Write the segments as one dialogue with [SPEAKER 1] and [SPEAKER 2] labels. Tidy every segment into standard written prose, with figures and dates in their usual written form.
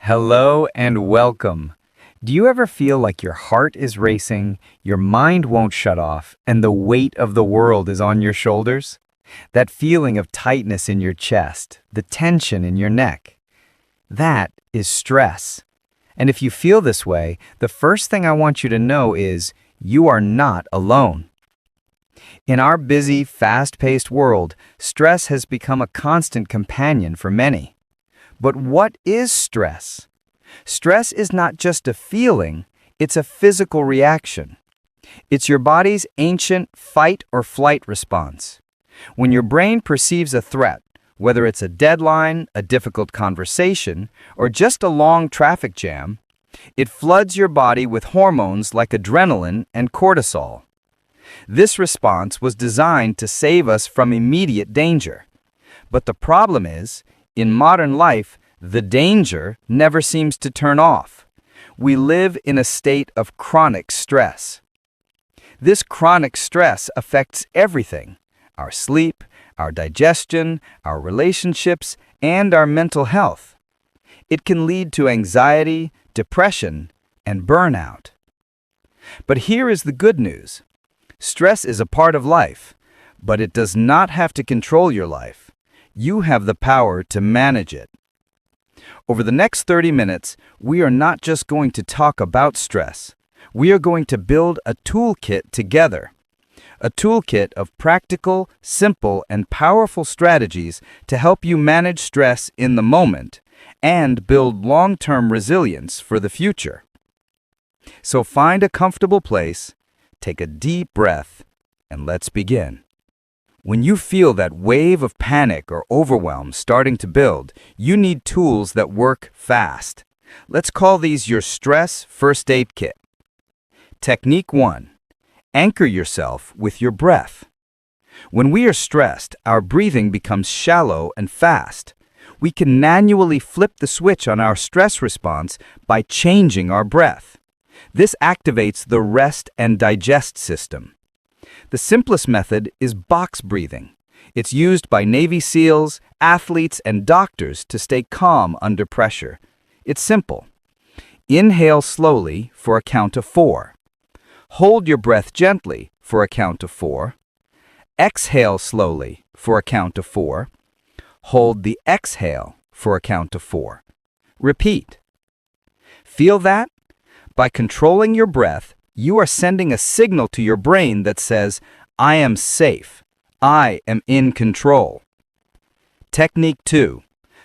[SPEAKER 1] Hello and welcome. Do you ever feel like your heart is racing, your mind won't shut off, and the weight of the world is on your shoulders? That feeling of tightness in your chest, the tension in your neck. That is stress. And if you feel this way, the first thing I want you to know is you are not alone. In our busy, fast-paced world, stress has become a constant companion for many. But what is stress? Stress is not just a feeling, it's a physical reaction. It's your body's ancient fight or flight response. When your brain perceives a threat, whether it's a deadline, a difficult conversation, or just a long traffic jam, it floods your body with hormones like adrenaline and cortisol. This response was designed to save us from immediate danger. But the problem is, in modern life, the danger never seems to turn off. We live in a state of chronic stress. This chronic stress affects everything: our sleep, our digestion, our relationships, and our mental health. It can lead to anxiety, depression, and burnout. But here is the good news. Stress is a part of life, but it does not have to control your life. You have the power to manage it. Over the next 30 minutes, we are not just going to talk about stress. We are going to build a toolkit together. A toolkit of practical, simple, and powerful strategies to help you manage stress in the moment and build long-term resilience for the future. So find a comfortable place, take a deep breath, and let's begin. When you feel that wave of panic or overwhelm starting to build, you need tools that work fast. Let's call these your stress first aid kit. Technique 1. Anchor yourself with your breath. When we are stressed, our breathing becomes shallow and fast. We can manually flip the switch on our stress response by changing our breath. This activates the rest and digest system. The simplest method is box breathing. It's used by Navy SEALs, athletes, and doctors to stay calm under pressure. It's simple. Inhale slowly for a count of 4. Hold your breath gently for a count of 4. Exhale slowly for a count of 4. Hold the exhale for a count of 4. Repeat. Feel that? By controlling your breath, you are sending a signal to your brain that says, I am safe. I am in control. Technique 2.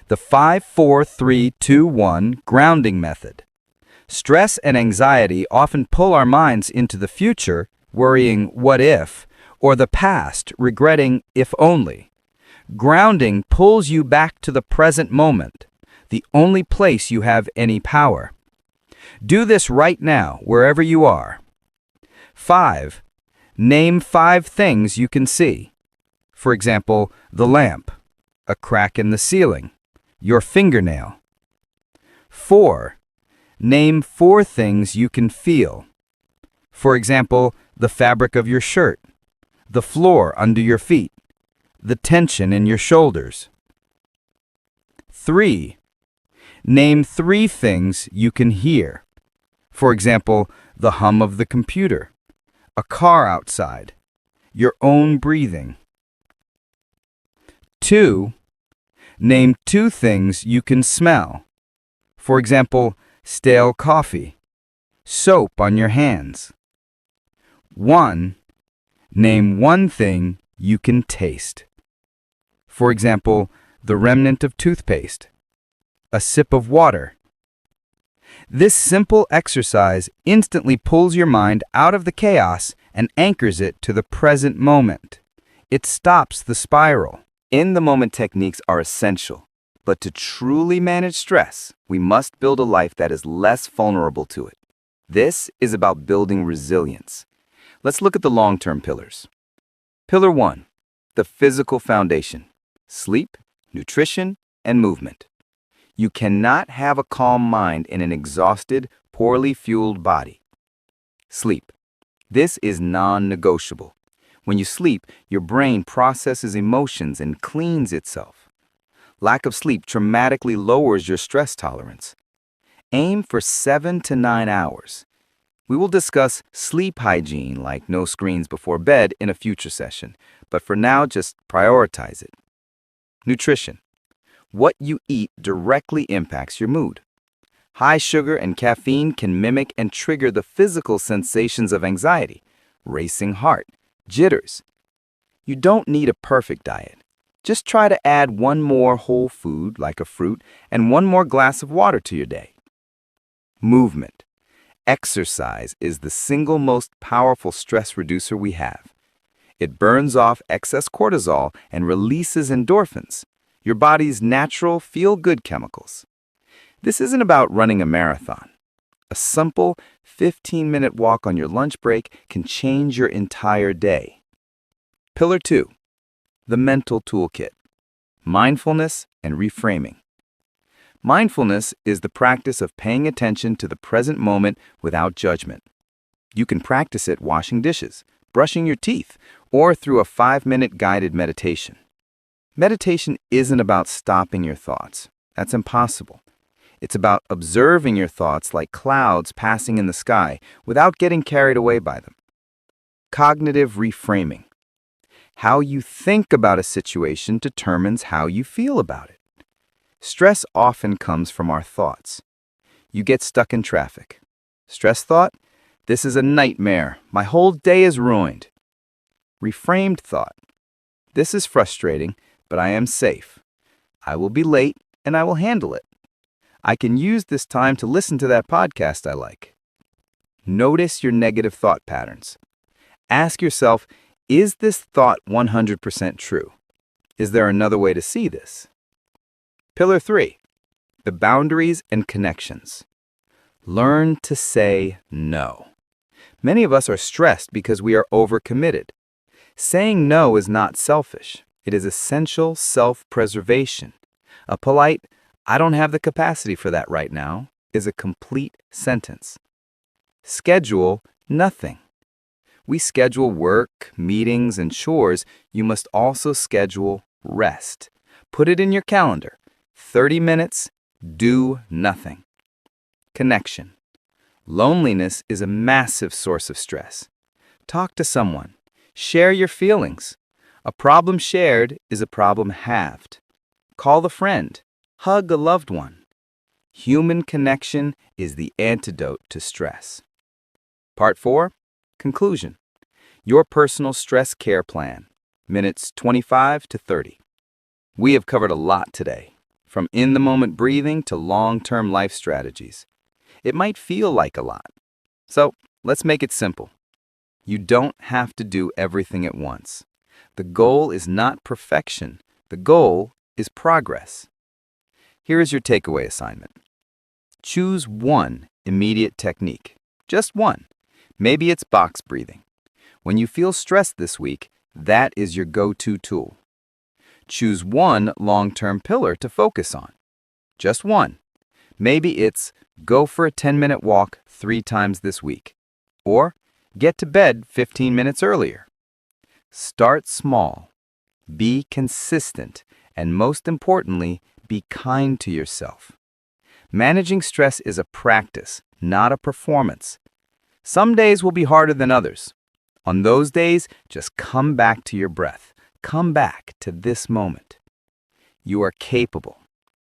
[SPEAKER 1] The 5-4-3-2-1 grounding method. Stress and anxiety often pull our minds into the future, worrying what if, or the past, regretting if only. Grounding pulls you back to the present moment, the only place you have any power. Do this right now, wherever you are. 5. Name 5 things you can see. For example, the lamp, a crack in the ceiling, your fingernail. 4. Name 4 things you can feel. For example, the fabric of your shirt, the floor under your feet, the tension in your shoulders. 3. Name 3 things you can hear. For example, the hum of the computer, a car outside, your own breathing. 2. Name 2 things you can smell. For example, stale coffee, soap on your hands. 1. Name 1 thing you can taste. For example, the remnant of toothpaste, a sip of water. This simple exercise instantly pulls your mind out of the chaos and anchors it to the present moment. It stops the spiral. In-the-moment techniques are essential, but to truly manage stress, we must build a life that is less vulnerable to it. This is about building resilience. Let's look at the long-term pillars. Pillar 1, the physical foundation: sleep, nutrition, and movement. You cannot have a calm mind in an exhausted, poorly fueled body. Sleep. This is non-negotiable. When you sleep, your brain processes emotions and cleans itself. Lack of sleep dramatically lowers your stress tolerance. Aim for 7 to 9 hours. We will discuss sleep hygiene, like no screens before bed, in a future session, but for now, just prioritize it. Nutrition. What you eat directly impacts your mood. High sugar and caffeine can mimic and trigger the physical sensations of anxiety, racing heart, jitters. You don't need a perfect diet. Just try to add one more whole food, like a fruit, and one more glass of water to your day. Movement. Exercise is the single most powerful stress reducer we have. It burns off excess cortisol and releases endorphins, your body's natural feel-good chemicals. This isn't about running a marathon. A simple 15-minute walk on your lunch break can change your entire day. Pillar 2. The mental toolkit. Mindfulness and reframing. Mindfulness is the practice of paying attention to the present moment without judgment. You can practice it washing dishes, brushing your teeth, or through a 5-minute guided meditation. Meditation isn't about stopping your thoughts. That's impossible. It's about observing your thoughts like clouds passing in the sky without getting carried away by them. Cognitive reframing. How you think about a situation determines how you feel about it. Stress often comes from our thoughts. You get stuck in traffic. Stress thought, this is a nightmare. My whole day is ruined. Reframed thought, this is frustrating, but I am safe. I will be late and I will handle it. I can use this time to listen to that podcast I like. Notice your negative thought patterns. Ask yourself, is this thought 100% true? Is there another way to see this? Pillar 3. The boundaries and connections. Learn to say no. Many of us are stressed because we are overcommitted. Saying no is not selfish. It is essential self-preservation. A polite, I don't have the capacity for that right now, is a complete sentence. Schedule nothing. We schedule work, meetings, and chores. You must also schedule rest. Put it in your calendar. 30 minutes, do nothing. Connection. Loneliness is a massive source of stress. Talk to someone. Share your feelings. A problem shared is a problem halved. Call a friend. Hug a loved one. Human connection is the antidote to stress. Part 4. Conclusion. Your personal stress care plan. Minutes 25 to 30. We have covered a lot today, from in-the-moment breathing to long-term life strategies. It might feel like a lot. So let's make it simple. You don't have to do everything at once. The goal is not perfection. The goal is progress. Here is your takeaway assignment. Choose one immediate technique. Just one. Maybe it's box breathing. When you feel stressed this week, that is your go-to tool. Choose one long-term pillar to focus on. Just one. Maybe it's go for a 10-minute walk 3 times this week. Or get to bed 15 minutes earlier. Start small. Be consistent. And most importantly, be kind to yourself. Managing stress is a practice, not a performance. Some days will be harder than others. On those days, just come back to your breath. Come back to this moment. You are capable.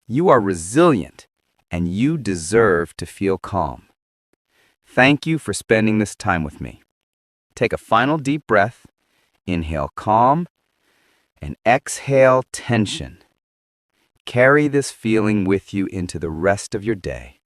[SPEAKER 1] You are resilient. And you deserve to feel calm. Thank you for spending this time with me. Take a final deep breath. Inhale calm and exhale tension. Carry this feeling with you into the rest of your day.